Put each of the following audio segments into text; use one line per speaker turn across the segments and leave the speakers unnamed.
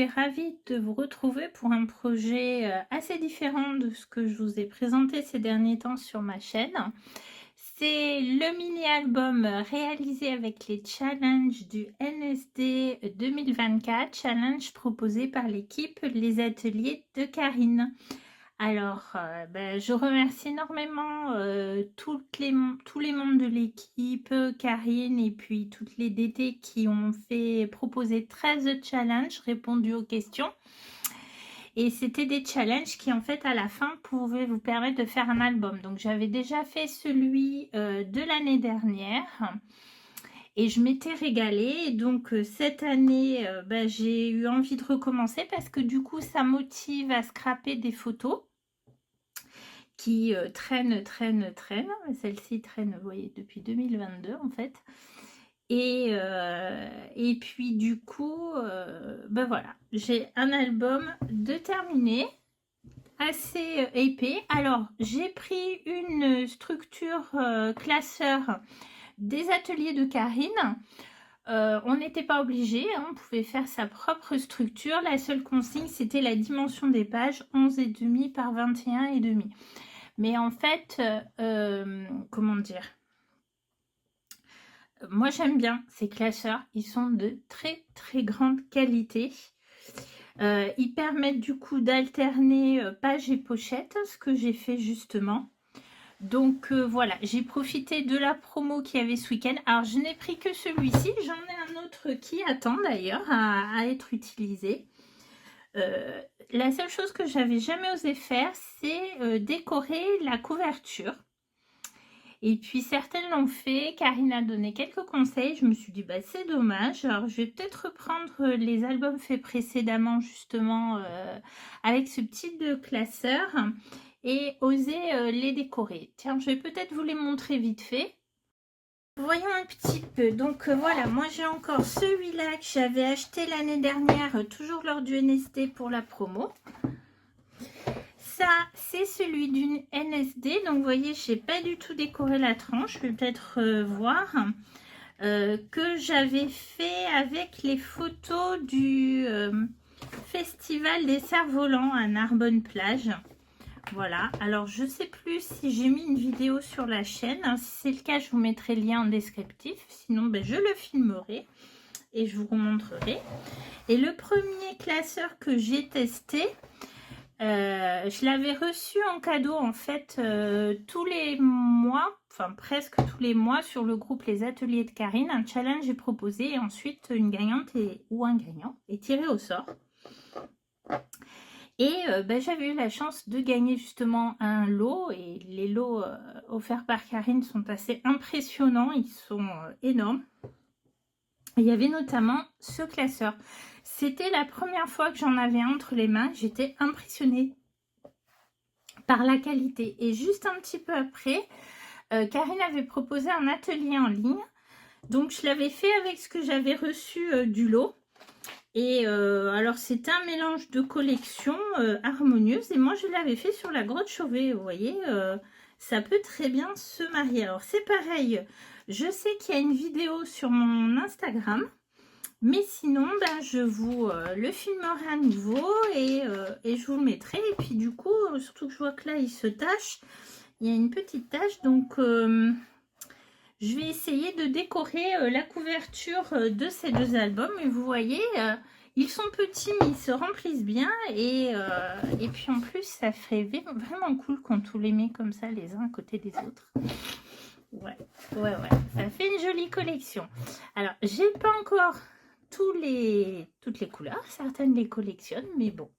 suis ravie de vous retrouver pour un projet assez différent de ce que je vous ai présenté ces derniers temps sur ma chaîne. C'est le mini-album réalisé avec les challenges du NSD 2024, challenge proposé par l'équipe Les Ateliers de Karine. Alors, je remercie énormément tous les membres de l'équipe, Karine et puis toutes les DT qui ont fait proposer 13 challenges, répondu aux questions. Et c'était des challenges qui, en fait, à la fin, pouvaient vous permettre de faire un album. Donc, j'avais déjà fait celui de l'année dernière et je m'étais régalée. Et donc, cette année, j'ai eu envie de recommencer parce que du coup, ça motive à scraper des photos qui traîne. Celle-ci traîne, vous voyez, depuis 2022 en fait. Et puis du coup, voilà, j'ai un album de terminé, assez épais. Alors, j'ai pris une structure classeur des ateliers de Karine. On n'était pas obligé, hein, on pouvait faire sa propre structure. La seule consigne, c'était la dimension des pages, 11,5 par 21,5. Mais en fait, comment dire, moi j'aime bien ces classeurs, ils sont de très très grande qualité. Ils permettent du coup d'alterner page et pochette, ce que j'ai fait justement. Donc voilà, j'ai profité de la promo qu'il y avait ce week-end. Alors je n'ai pris que celui-ci, j'en ai un autre qui attend d'ailleurs à être utilisé. La seule chose que j'avais jamais osé faire, c'est décorer la couverture. Et puis certaines l'ont fait, Karine a donné quelques conseils, je me suis dit c'est dommage, alors je vais peut-être reprendre les albums faits précédemment justement avec ce type de classeur et oser les décorer. Tiens, je vais peut-être vous les montrer vite fait. Voyons un petit peu, donc voilà, moi j'ai encore celui-là que j'avais acheté l'année dernière, toujours lors du NSD pour la promo. Ça, c'est celui d'une NSD. Donc, vous voyez, je n'ai pas du tout décoré la tranche. Je vais peut-être voir. Que j'avais fait avec les photos du Festival des Cerfs-Volants à Narbonne-Plage. Voilà. Alors, je ne sais plus si j'ai mis une vidéo sur la chaîne. Si c'est le cas, je vous mettrai le lien en descriptif. Sinon, je le filmerai et je vous remontrerai. Et le premier classeur que j'ai testé, je l'avais reçu en cadeau en fait tous les mois, enfin presque tous les mois sur le groupe Les Ateliers de Karine. Un challenge est proposé et ensuite une gagnante ou un gagnant est tiré au sort. Et j'avais eu la chance de gagner justement un lot et les lots offerts par Karine sont assez impressionnants, ils sont énormes. Il y avait notamment ce classeur. C'était la première fois que j'en avais entre les mains. J'étais impressionnée par la qualité. Et juste un petit peu après, Karine avait proposé un atelier en ligne. Donc, je l'avais fait avec ce que j'avais reçu du lot. Et alors, c'était un mélange de collections harmonieuses. Et moi, je l'avais fait sur la grotte Chauvet. Vous voyez, ça peut très bien se marier. Alors, c'est pareil. Je sais qu'il y a une vidéo sur mon Instagram. Mais sinon, je vous le filmerai à nouveau et je vous le mettrai. Et puis du coup, surtout que je vois que là, il se tache. Il y a une petite tache. Donc, je vais essayer de décorer la couverture de ces deux albums. Et vous voyez, ils sont petits, mais ils se remplissent bien. Et puis en plus, ça ferait vraiment cool quand on les met comme ça, les uns à côté des autres. Ouais. Ça fait une jolie collection. Alors, j'ai pas encore toutes les couleurs, certaines les collectionnent, mais bon,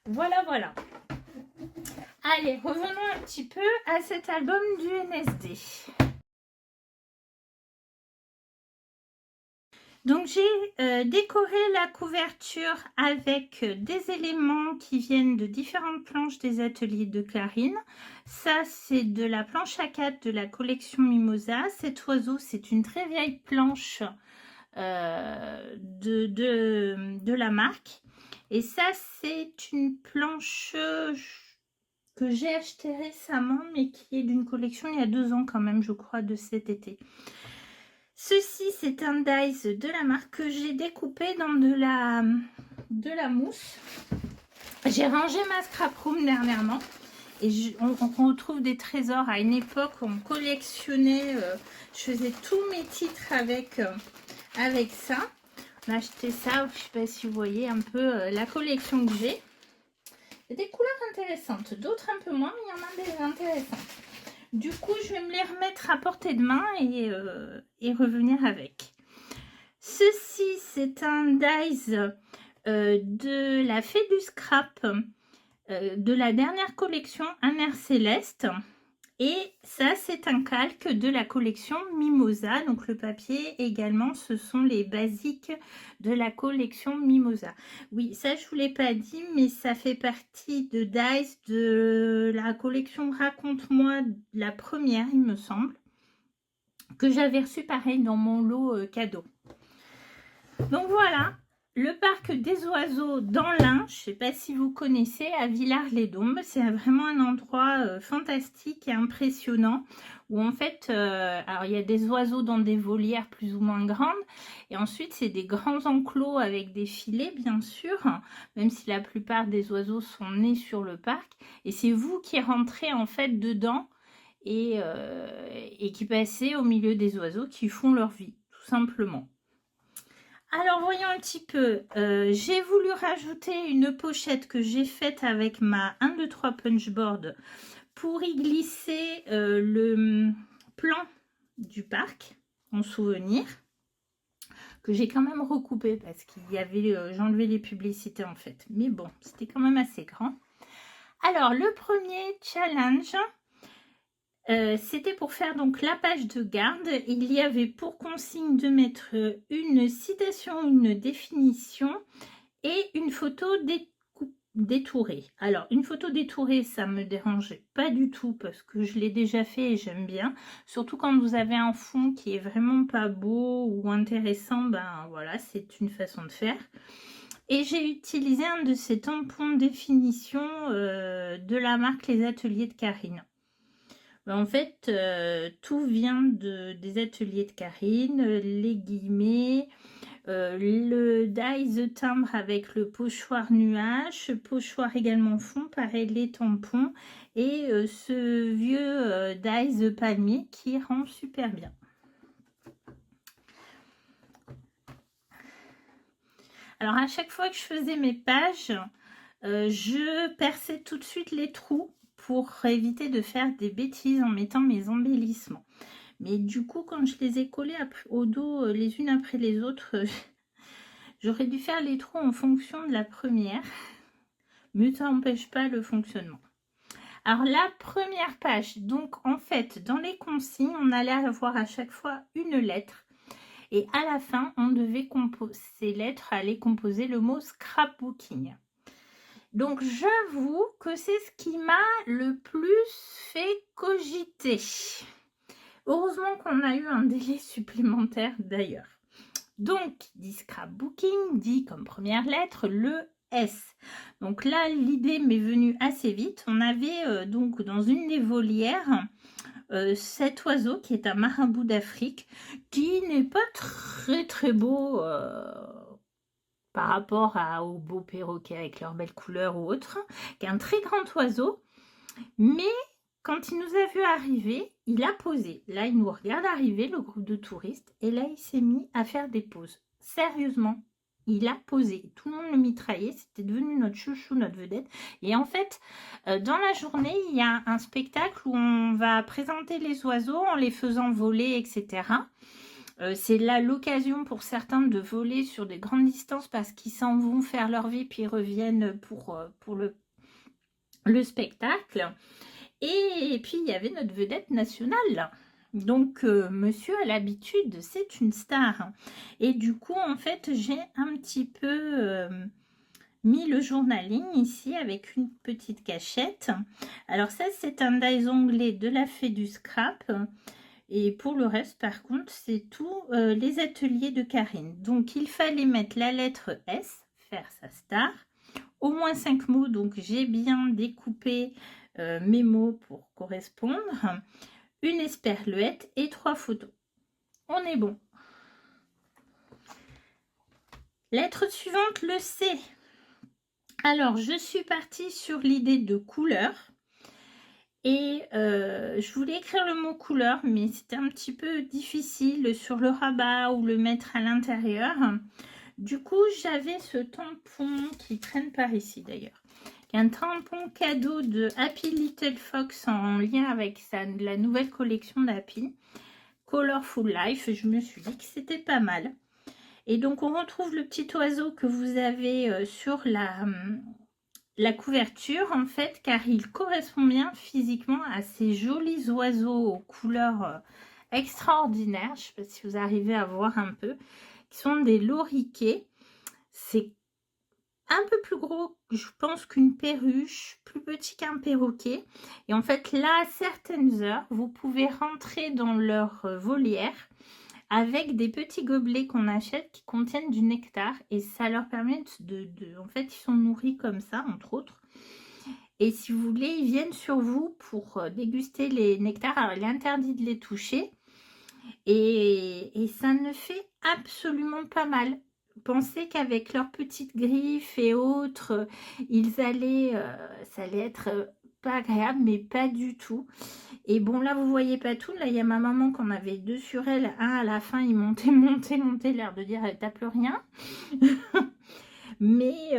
voilà. Allez, revenons un petit peu à cet album du NSD. Donc j'ai décoré la couverture avec des éléments qui viennent de différentes planches des ateliers de Karine. Ça c'est de la planche A4 de la collection Mimosa. Cet oiseau c'est une très vieille planche de la marque. Et ça, c'est une planche que j'ai achetée récemment, mais qui est d'une collection il y a 2 ans quand même, je crois, de cet été. Ceci, c'est un dies de la marque que j'ai découpé dans de la de la mousse. J'ai rangé ma scrap room dernièrement. Et on retrouve des trésors. À une époque, on collectionnait, je faisais tous mes titres avec ça. On a acheté ça, je ne sais pas si vous voyez un peu la collection que j'ai. Il y a des couleurs intéressantes, d'autres un peu moins, mais il y en a des intéressantes. Du coup, je vais me les remettre à portée de main et revenir avec. Ceci, c'est un dies de la Fée du Scrap. De la dernière collection Un air céleste, et ça c'est un calque de la collection Mimosa. Donc le papier également, ce sont les basiques de la collection Mimosa. Oui, ça je vous l'ai pas dit, mais ça fait partie de Dice de la collection Raconte-moi, la première il me semble, que j'avais reçu pareil dans mon lot cadeau. Donc voilà, le parc des oiseaux dans l'Ain, je ne sais pas si vous connaissez, à Villars-les-Dombes. C'est vraiment un endroit fantastique et impressionnant où en fait, alors il y a des oiseaux dans des volières plus ou moins grandes et ensuite c'est des grands enclos avec des filets bien sûr, même si la plupart des oiseaux sont nés sur le parc, et c'est vous qui rentrez en fait dedans et qui passez au milieu des oiseaux qui font leur vie, tout simplement. Alors, voyons un petit peu. J'ai voulu rajouter une pochette que j'ai faite avec ma 1, 2, 3 punchboard pour y glisser le plan du parc en souvenir, que j'ai quand même recoupé parce qu'il y avait, j'enlevais les publicités en fait. Mais bon, c'était quand même assez grand. Alors, le premier challenge, c'était pour faire donc la page de garde. Il y avait pour consigne de mettre une citation, une définition et une photo détourée. Alors une photo détourée, ça me dérangeait pas du tout parce que je l'ai déjà fait et j'aime bien. Surtout quand vous avez un fond qui est vraiment pas beau ou intéressant, ben voilà, c'est une façon de faire. Et j'ai utilisé un de ces tampons de définition de la marque Les Ateliers de Karine. En fait, tout vient des ateliers de Karine, les guillemets, le die timbre avec le pochoir nuage, pochoir également fond, pareil les tampons, et ce vieux die palmier qui rend super bien. Alors à chaque fois que je faisais mes pages, je perçais tout de suite les trous pour éviter de faire des bêtises en mettant mes embellissements. Mais du coup, quand je les ai collés au dos les unes après les autres, j'aurais dû faire les trous en fonction de la première, mais ça n'empêche pas le fonctionnement. Alors la première page, donc en fait, dans les consignes, on allait avoir à chaque fois une lettre. Et à la fin, on devait composer ces lettres, aller composer le mot scrapbooking. Donc, j'avoue que c'est ce qui m'a le plus fait cogiter. Heureusement qu'on a eu un délai supplémentaire d'ailleurs. Donc, dit scrapbooking, dit comme première lettre le S. Donc là, l'idée m'est venue assez vite. On avait donc dans une des volières cet oiseau qui est un marabout d'Afrique, qui n'est pas très beau par rapport aux beaux perroquets avec leurs belles couleurs ou autres, qui est un très grand oiseau, mais quand il nous a vu arriver, il a posé. Là, il nous regarde arriver, le groupe de touristes, et là, il s'est mis à faire des poses. Sérieusement, il a posé. Tout le monde le mitraillait, c'était devenu notre chouchou, notre vedette. Et en fait, dans la journée, il y a un spectacle où on va présenter les oiseaux en les faisant voler, etc. C'est là l'occasion pour certains de voler sur des grandes distances parce qu'ils s'en vont faire leur vie puis ils reviennent pour le spectacle. Et puis il y avait notre vedette nationale. Donc monsieur a l'habitude, c'est une star. Et du coup en fait j'ai un petit peu mis le journaling ici avec une petite cachette. Alors ça c'est un die onglet de la Fée du Scrap. Et pour le reste, par contre, c'est tout les ateliers de Karine. Donc, il fallait mettre la lettre S, faire sa star. Au moins 5 mots, donc j'ai bien découpé mes mots pour correspondre. Une esperluette et 3 photos. On est bon. Lettre suivante, le C. Alors, je suis partie sur l'idée de couleur. Et je voulais écrire le mot couleur, mais c'était un petit peu difficile sur le rabat ou le mettre à l'intérieur. Du coup, j'avais ce tampon qui traîne par ici d'ailleurs. Un tampon cadeau de Happy Little Fox en lien avec la nouvelle collection d'Happy, Colorful Life. Je me suis dit que c'était pas mal. Et donc, on retrouve le petit oiseau que vous avez sur la couverture, en fait, car il correspond bien physiquement à ces jolis oiseaux aux couleurs extraordinaires. Je ne sais pas si vous arrivez à voir un peu, qui sont des loriquets. C'est un peu plus gros, je pense, qu'une perruche, plus petit qu'un perroquet. Et en fait, là, à certaines heures, vous pouvez rentrer dans leur volière avec des petits gobelets qu'on achète qui contiennent du nectar. Et ça leur permet en fait, ils sont nourris comme ça, entre autres. Et si vous voulez, ils viennent sur vous pour déguster les nectars. Alors, il est interdit de les toucher. Et ça ne fait absolument pas mal. Pensez qu'avec leurs petites griffes et autres, ça allait être pas agréable, mais pas du tout. Et bon, là, vous voyez pas tout. Là, il y a ma maman qu'on avait deux sur elle. Un, à la fin, il montait, l'air de dire, t'as plus rien. Mais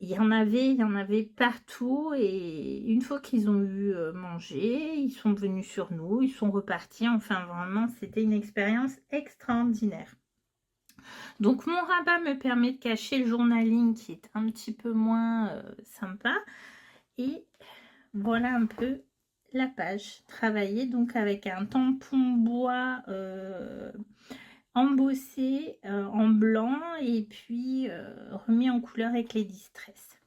il y en avait partout. Et une fois qu'ils ont eu mangé, ils sont venus sur nous, ils sont repartis. Enfin, vraiment, c'était une expérience extraordinaire. Donc, mon rabat me permet de cacher le journaling qui est un petit peu moins sympa. Et voilà un peu la page travaillée, donc avec un tampon bois embossé en blanc et puis remis en couleur avec les distress.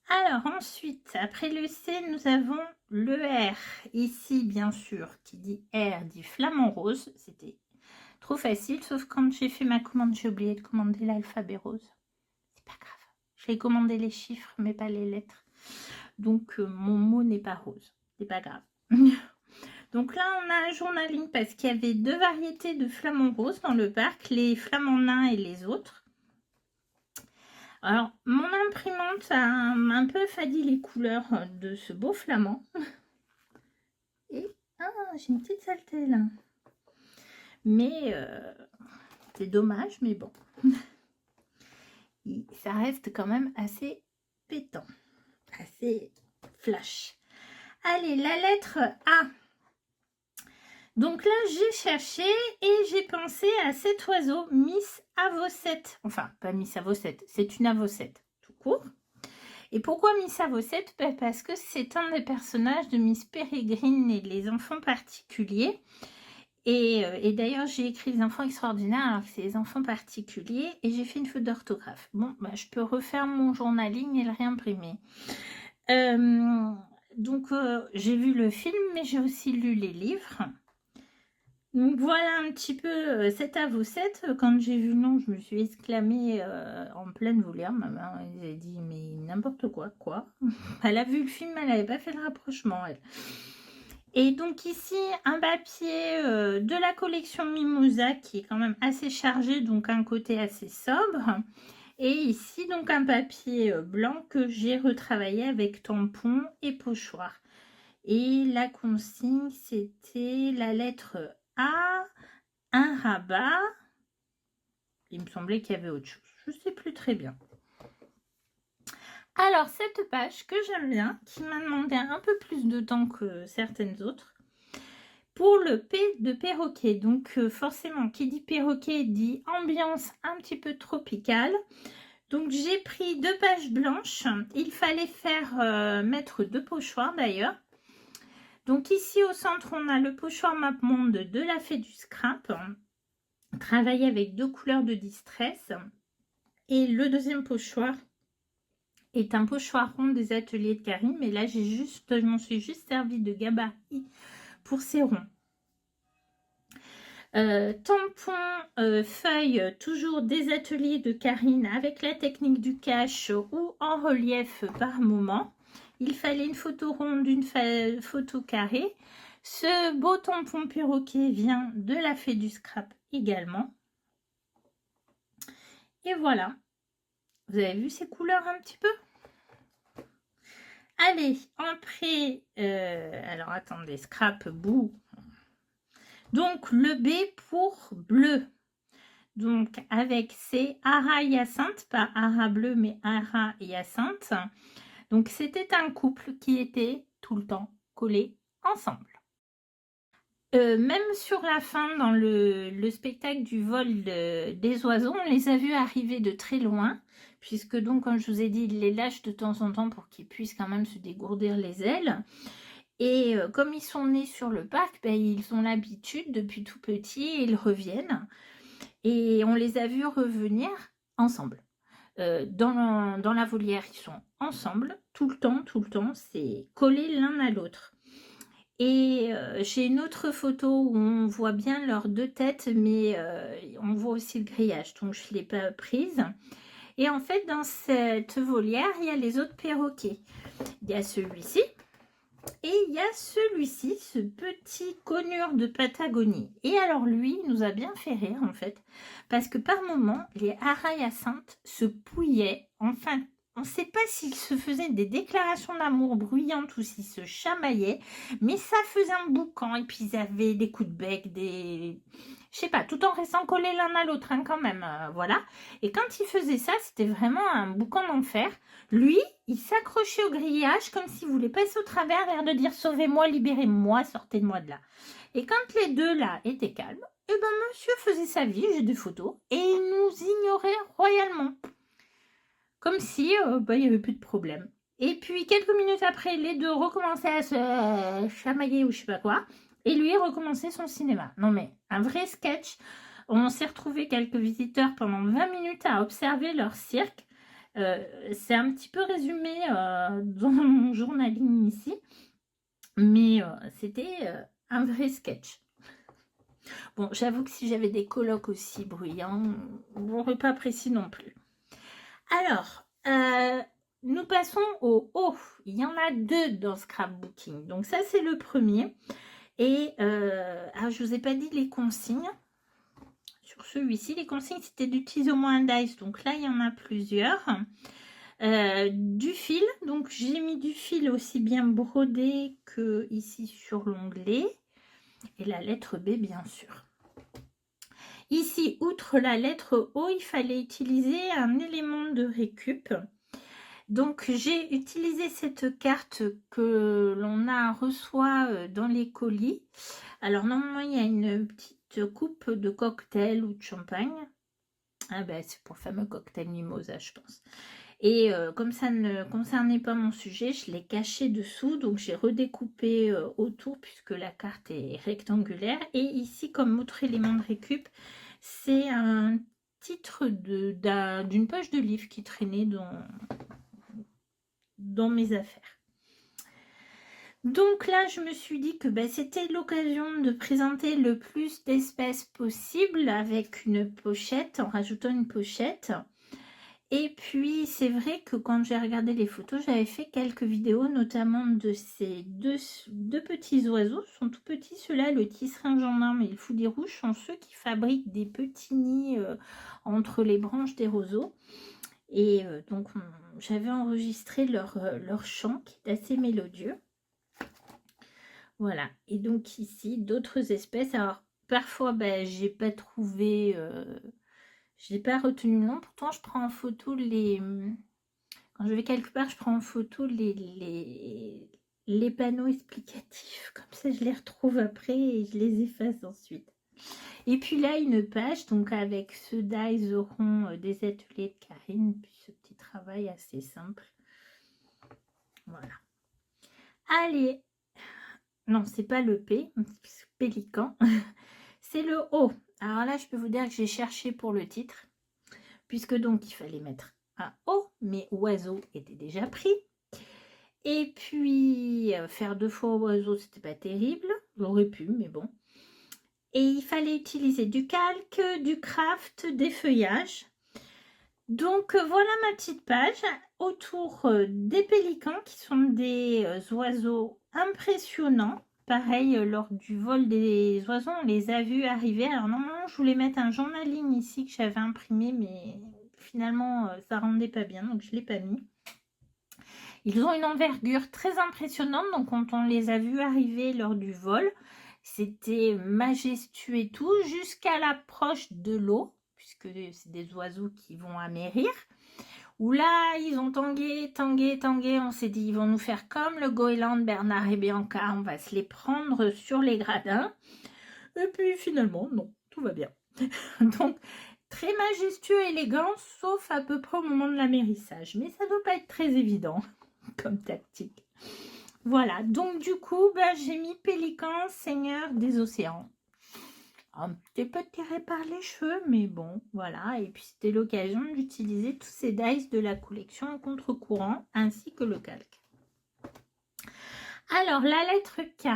Alors ensuite, après le C, nous avons le R. Ici, bien sûr, qui dit R dit flamant rose. C'était trop facile, sauf quand j'ai fait ma commande, j'ai oublié de commander l'alphabet rose. C'est pas grave. J'ai commandé les chiffres, mais pas les lettres. Donc, mon mot n'est pas rose. C'est pas grave. Donc là, on a un journaling parce qu'il y avait deux variétés de flamants roses dans le parc, les flamants nains et les autres. Alors, mon imprimante a un peu fadi les couleurs de ce beau flamand. Et, j'ai une petite saleté là. Mais, c'est dommage, mais bon. Ça reste quand même assez pétant, assez flash. Allez, la lettre A. Donc là, j'ai cherché et j'ai pensé à cet oiseau, Miss Avocette. Enfin, pas Miss Avocette, c'est une avocette, tout court. Et pourquoi Miss Avocette? Parce que c'est un des personnages de Miss Peregrine et les enfants particuliers. Et d'ailleurs, j'ai écrit les enfants extraordinaires alors que c'est les enfants particuliers et j'ai fait une faute d'orthographe. Bon, bah, je peux refaire mon journaling et le réimprimer. Donc, j'ai vu le film, mais j'ai aussi lu les livres. Donc, voilà un petit peu cette avocette. Quand j'ai vu le nom, je me suis exclamée en pleine volière. Ma mère elle a dit, mais n'importe quoi, quoi. Elle a vu le film, elle n'avait pas fait le rapprochement, elle. Et donc ici, un papier de la collection Mimosa qui est quand même assez chargé, donc un côté assez sobre. Et ici, donc un papier blanc que j'ai retravaillé avec tampon et pochoir. Et la consigne, c'était la lettre A, un rabat. Il me semblait qu'il y avait autre chose. Je ne sais plus très bien. Alors, cette page que j'aime bien, qui m'a demandé un peu plus de temps que certaines autres, pour le P de perroquet. Donc, forcément, qui dit perroquet dit ambiance un petit peu tropicale. Donc, j'ai pris 2 pages blanches. Il fallait faire mettre 2 pochoirs d'ailleurs. Donc, ici au centre, on a le pochoir MapMonde de la Fée du Scrap. Travaillé avec 2 couleurs de distress. Et le deuxième pochoir est un pochoir rond des ateliers de Karine, mais là je m'en suis juste servi de gabarit pour ces ronds. Tampon, feuille, toujours des ateliers de Karine avec la technique du cache ou en relief par moment. Il fallait une photo ronde, une photo carrée. Ce beau tampon perroquet vient de la Fée du Scrap également. Et voilà. Vous avez vu ces couleurs un petit peu? Allez, entrée. Alors, attendez, scrap, bout. Donc, le B pour bleu. Donc, avec ces Ara Hyacinthe, pas Ara bleu, mais Ara Hyacinthe. Donc, c'était un couple qui était tout le temps collé ensemble. Même sur la fin, dans le spectacle du vol des oiseaux, on les a vus arriver de très loin, puisque donc, comme je vous ai dit, ils les lâchent de temps en temps pour qu'ils puissent quand même se dégourdir les ailes. Et comme ils sont nés sur le parc, ben, ils ont l'habitude depuis tout petit, ils reviennent. Et on les a vus revenir ensemble. Dans la volière, ils sont ensemble, tout le temps, c'est collé l'un à l'autre. Et j'ai une autre photo où on voit bien leurs deux têtes, mais on voit aussi le grillage, donc je ne l'ai pas prise. Et en fait, dans cette volière, il y a les autres perroquets. Il y a celui-ci, et il y a celui-ci, ce petit conure de Patagonie. Et alors lui, il nous a bien fait rire en fait, parce que par moments, les Ara Hyacinthe se pouillaient, enfin, on ne sait pas s'ils se faisaient des déclarations d'amour bruyantes ou s'ils se chamaillaient, mais ça faisait un boucan, et puis ils avaient des coups de bec, des... Je sais pas, tout en restant collés l'un à l'autre, hein, quand même, voilà. Et quand ils faisaient ça, c'était vraiment un boucan d'enfer. Lui, il s'accrochait au grillage comme s'il voulait passer au travers, l'air de dire « Sauvez-moi, libérez-moi, sortez-moi de là ». Et quand les deux là étaient calmes, eh ben monsieur faisait sa vie, j'ai des photos, et il nous ignorait royalement. Comme si il n'y avait plus de problème. Et puis quelques minutes après, les deux recommençaient à se chamailler ou je sais pas quoi, et lui recommençait son cinéma. Non mais, un vrai sketch. On s'est retrouvés quelques visiteurs pendant 20 minutes à observer leur cirque. C'est un petit peu résumé dans mon journaling ici, mais c'était un vrai sketch. Bon, j'avoue que si j'avais des colocs aussi bruyants, on n'aurait pas apprécié non plus. Alors, nous passons au haut. Il y en a deux dans Scrapbooking. Donc ça, c'est le premier. Et alors, je ne vous ai pas dit les consignes. Sur celui-ci, les consignes, c'était d'utiliser au moins un dice. Donc là, il y en a plusieurs. Du fil, donc j'ai mis du fil aussi bien brodé que ici sur l'onglet, et la lettre B bien sûr. Ici, outre la lettre O, il fallait utiliser un élément de récup. Donc j'ai utilisé cette carte que l'on reçoit dans les colis. Alors normalement il y a une petite coupe de cocktail ou de champagne. Ah ben c'est pour le fameux cocktail mimosa je pense. Et comme ça ne concernait pas mon sujet, je l'ai caché dessous. Donc j'ai redécoupé autour puisque la carte est rectangulaire. Et ici, comme autre élément de récup, c'est un titre d'une page de livre qui traînait dans mes affaires. Donc là, je me suis dit que c'était l'occasion de présenter le plus d'espèces possible avec une pochette, en rajoutant une pochette. Et puis, c'est vrai que quand j'ai regardé les photos, j'avais fait quelques vidéos, notamment de ces deux petits oiseaux. Ils sont tout petits, ceux-là, le tisserand gendarme et le foulis rouge, sont ceux qui fabriquent des petits nids entre les branches des roseaux. Et donc, j'avais enregistré leur chant, qui est assez mélodieux. Voilà. Et donc, ici, d'autres espèces. Alors, parfois, j'ai pas trouvé... je n'ai pas retenu le nom, pourtant je prends en photo les... Quand je vais quelque part, je prends en photo les panneaux explicatifs. Comme ça, je les retrouve après et je les efface ensuite. Et puis là, une page, donc avec ce dies auront des ateliers de Karine, puis ce petit travail assez simple. Voilà. Allez. Non, c'est pas le P, pélican. C'est le O. Alors là, je peux vous dire que j'ai cherché pour le titre, puisque donc il fallait mettre un O, mais oiseau était déjà pris. Et puis, faire 2 fois oiseau, c'était pas terrible. J'aurais pu, mais bon. Et il fallait utiliser du calque, du craft, des feuillages. Donc, voilà ma petite page autour des pélicans, qui sont des oiseaux impressionnants. Pareil, lors du vol des oiseaux, on les a vus arriver. Alors normalement, je voulais mettre un journaling ici que j'avais imprimé, mais finalement ça rendait pas bien, donc je l'ai pas mis. Ils ont une envergure très impressionnante, donc quand on les a vus arriver lors du vol, c'était majestueux et tout, jusqu'à l'approche de l'eau, puisque c'est des oiseaux qui vont amérir, où là, ils ont tangué, tangué, tangué, on s'est dit, ils vont nous faire comme le Goéland, Bernard et Bianca, on va se les prendre sur les gradins, et puis finalement, non, tout va bien. Donc, très majestueux, élégant, sauf à peu près au moment de l'amérissage, mais ça ne doit pas être très évident comme tactique. Voilà, donc du coup, j'ai mis Pélican, Seigneur des océans. Un petit peu tiré par les cheveux, mais bon, voilà. Et puis c'était l'occasion d'utiliser tous ces dice de la collection en contre-courant, ainsi que le calque. Alors, la lettre K.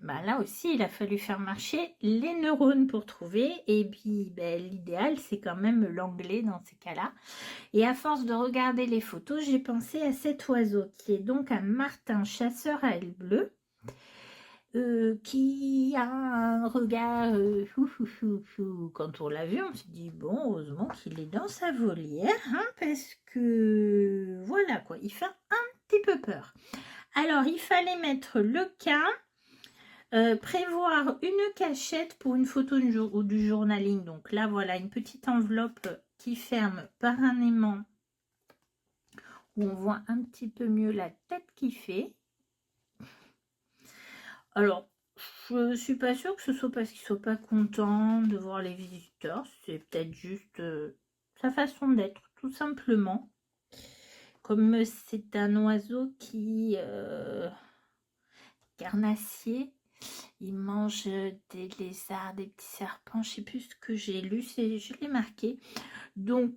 Là aussi, il a fallu faire marcher les neurones pour trouver. Et puis, l'idéal, c'est quand même l'anglais dans ces cas-là. Et à force de regarder les photos, j'ai pensé à cet oiseau, qui est donc un martin chasseur à aile bleue, qui a un regard... Quand on l'a vu, on s'est dit, bon, heureusement qu'il est dans sa volière, hein, parce que, voilà, quoi, il fait un petit peu peur. Alors, il fallait mettre le cas... prévoir une cachette pour une photo du journaling. Donc là, voilà, une petite enveloppe qui ferme par un aimant où on voit un petit peu mieux la tête qui fait. Alors, je suis pas sûre que ce soit parce qu'il soit pas content de voir les visiteurs. C'est peut-être juste sa façon d'être, tout simplement. Comme c'est un oiseau qui... carnassier. Il mange des lézards, des petits serpents, je ne sais plus ce que j'ai lu, je l'ai marqué. Donc,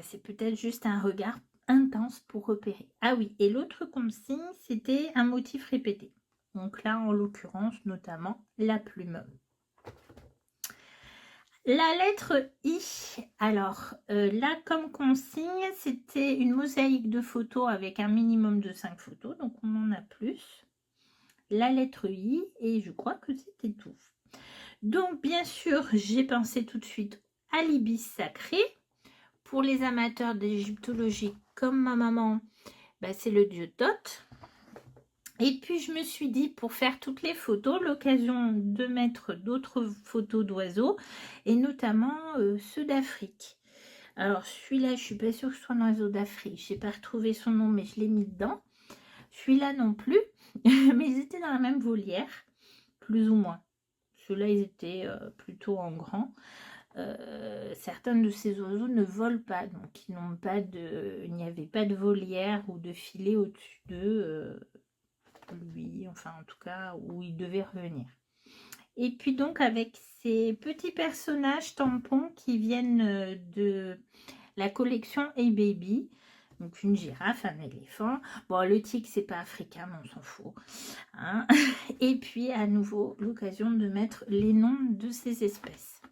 c'est peut-être juste un regard intense pour repérer. Ah oui, et l'autre consigne, c'était un motif répété. Donc là, en l'occurrence, notamment la plume. La lettre I, alors là, comme consigne, c'était une mosaïque de photos avec un minimum de 5 photos, donc on en a plus. La lettre I, et je crois que c'était tout. Donc, bien sûr, j'ai pensé tout de suite à l'ibis sacré. Pour les amateurs d'égyptologie, comme ma maman, c'est le dieu Thoth. Et puis, je me suis dit, pour faire toutes les photos, l'occasion de mettre d'autres photos d'oiseaux, et notamment ceux d'Afrique. Alors, celui-là, je ne suis pas sûre que ce soit un oiseau d'Afrique. Je n'ai pas retrouvé son nom, mais je l'ai mis dedans. Celui-là non plus. Mais ils étaient dans la même volière, plus ou moins. Ceux-là, ils étaient plutôt en grand. Certains de ces oiseaux ne volent pas, donc il n'y avait pas de volière ou de filet au-dessus d'eux, lui, enfin en tout cas, où il devait revenir. Et puis donc avec ces petits personnages tampons qui viennent de la collection Hey Baby, donc une girafe, un éléphant. Bon, le tigre, c'est pas africain, mais on s'en fout. Hein. Et puis, à nouveau, l'occasion de mettre les noms de ces espèces.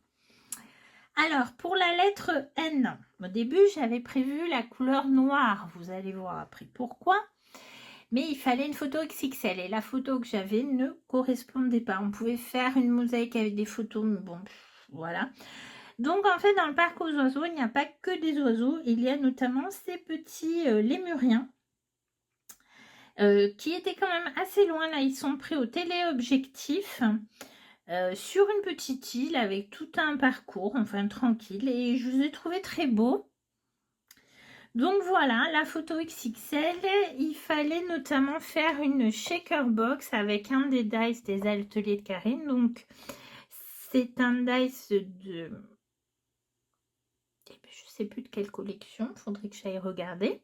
Alors, pour la lettre N, au début, j'avais prévu la couleur noire. Vous allez voir après pourquoi. Mais il fallait une photo XXL. Et la photo que j'avais ne correspondait pas. On pouvait faire une mosaïque avec des photos, mais bon, voilà. Donc, en fait, dans le parc aux oiseaux, il n'y a pas que des oiseaux. Il y a notamment ces petits lémuriens qui étaient quand même assez loin. Là, ils sont pris au téléobjectif sur une petite île avec tout un parcours, enfin tranquille. Et je vous ai trouvé très beau. Donc, voilà, la photo XXL. Il fallait notamment faire une shaker box avec un des dice des ateliers de Karine. Donc, c'est un dice de... Je ne sais plus de quelle collection, il faudrait que j'aille regarder.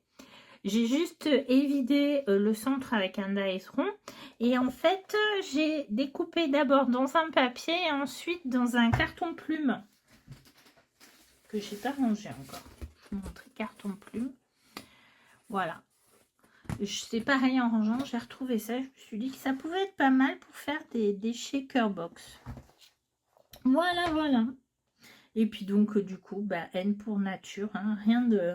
J'ai juste évidé le centre avec un dice rond. Et en fait, j'ai découpé d'abord dans un papier et ensuite dans un carton plume. Que je n'ai pas rangé encore. Je vais vous montrer carton plume. Voilà. C'est pareil en rangeant, j'ai retrouvé ça. Je me suis dit que ça pouvait être pas mal pour faire des shaker box. Voilà, voilà. Et puis donc, du coup, N pour nature, hein, rien de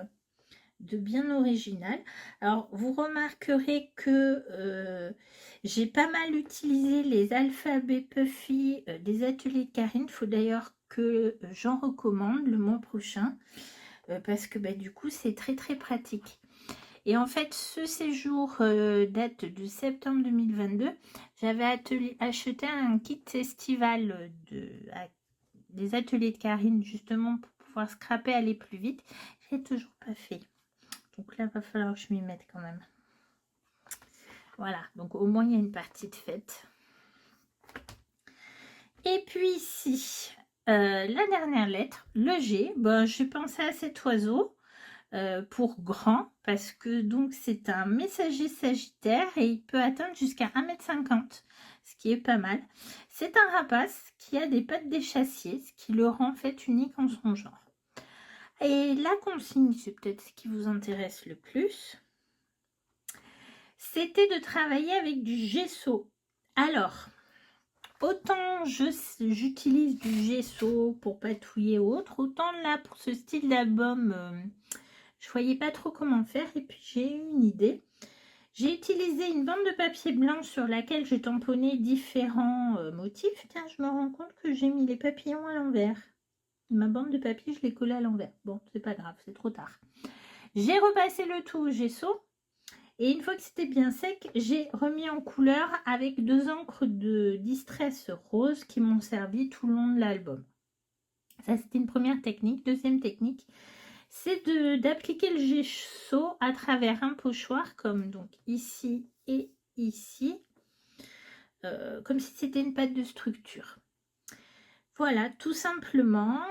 bien original. Alors, vous remarquerez que j'ai pas mal utilisé les alphabets Puffy des ateliers de Karine. Il faut d'ailleurs que j'en recommande le mois prochain. parce que du coup, c'est très très pratique. Et en fait, ce séjour date de septembre 2022. J'avais acheté un kit estival des ateliers de Karine, justement pour pouvoir scraper, aller plus vite. J'ai toujours pas fait. Donc là, il va falloir que je m'y mette quand même. Voilà, donc au moins, il y a une partie de fête. Et puis ici, la dernière lettre, le G. J'ai pensé à cet oiseau. Pour grand, parce que donc c'est un messager sagittaire et il peut atteindre jusqu'à 1,50 m, ce qui est pas mal. C'est un rapace qui a des pattes d'échassier, ce qui le rend en fait unique en son genre. Et la consigne, c'est peut-être ce qui vous intéresse le plus, c'était de travailler avec du gesso. Alors, autant j'utilise du gesso pour patouiller ou autre, autant là pour ce style d'album, je voyais pas trop comment faire et puis j'ai eu une idée. J'ai utilisé une bande de papier blanc sur laquelle j'ai tamponné différents motifs. Tiens, je me rends compte que j'ai mis les papillons à l'envers. Ma bande de papier, je l'ai collée à l'envers. Bon, c'est pas grave, c'est trop tard. J'ai repassé le tout au gesso. Et une fois que c'était bien sec, j'ai remis en couleur avec 2 encres de Distress rose qui m'ont servi tout le long de l'album. Ça, c'était une première technique. Deuxième technique, c'est d'appliquer le gesso à travers un pochoir, comme donc ici et ici, comme si c'était une pâte de structure. Voilà, tout simplement.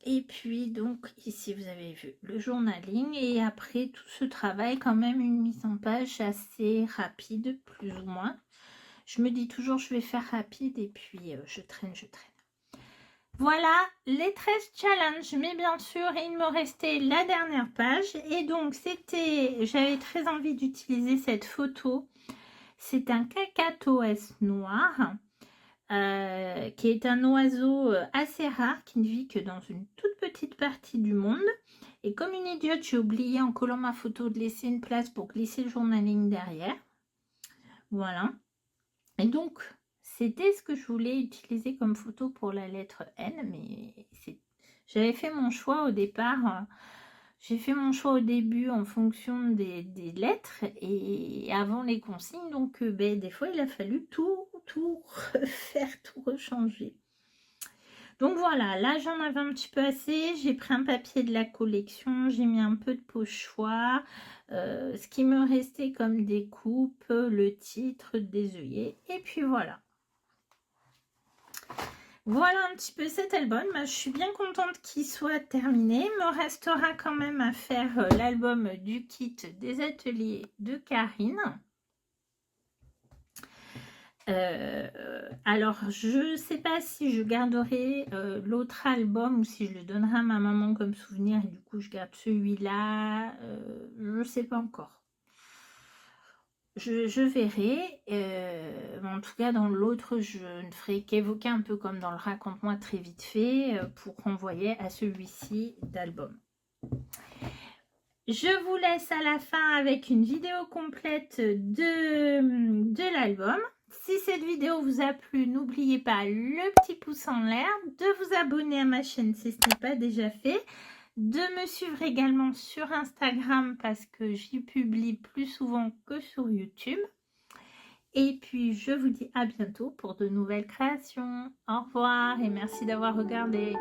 Et puis donc ici, vous avez vu le journaling. Et après tout ce travail, quand même une mise en page assez rapide, plus ou moins. Je me dis toujours, je vais faire rapide et puis je traîne. Voilà les 13 challenges, mais bien sûr, il me restait la dernière page. Et donc, j'avais très envie d'utiliser cette photo. C'est un cacatoès noir, qui est un oiseau assez rare, qui ne vit que dans une toute petite partie du monde. Et comme une idiote, j'ai oublié en collant ma photo de laisser une place pour glisser le journaling derrière. Voilà. Et donc, c'était ce que je voulais utiliser comme photo pour la lettre N, mais j'avais fait mon choix au départ. J'ai fait mon choix au début en fonction des lettres et avant les consignes. Donc, des fois, il a fallu tout refaire, tout rechanger. Donc voilà, là j'en avais un petit peu assez. J'ai pris un papier de la collection, j'ai mis un peu de pochoir. Ce qui me restait comme des coupes, le titre, des œillets. Et puis voilà. Voilà un petit peu cet album. Je suis bien contente qu'il soit terminé. Il me restera quand même à faire l'album du kit des ateliers de Karine. Alors, je ne sais pas si je garderai l'autre album ou si je le donnerai à ma maman comme souvenir et du coup je garde celui-là. Je ne sais pas encore. Je verrai. En tout cas, dans l'autre, je ne ferai qu'évoquer un peu comme dans le raconte-moi très vite fait pour renvoyer à celui-ci d'album. Je vous laisse à la fin avec une vidéo complète de l'album. Si cette vidéo vous a plu, n'oubliez pas le petit pouce en l'air, de vous abonner à ma chaîne si ce n'est pas déjà fait, de me suivre également sur Instagram parce que j'y publie plus souvent que sur YouTube. Et puis, je vous dis à bientôt pour de nouvelles créations. Au revoir et merci d'avoir regardé.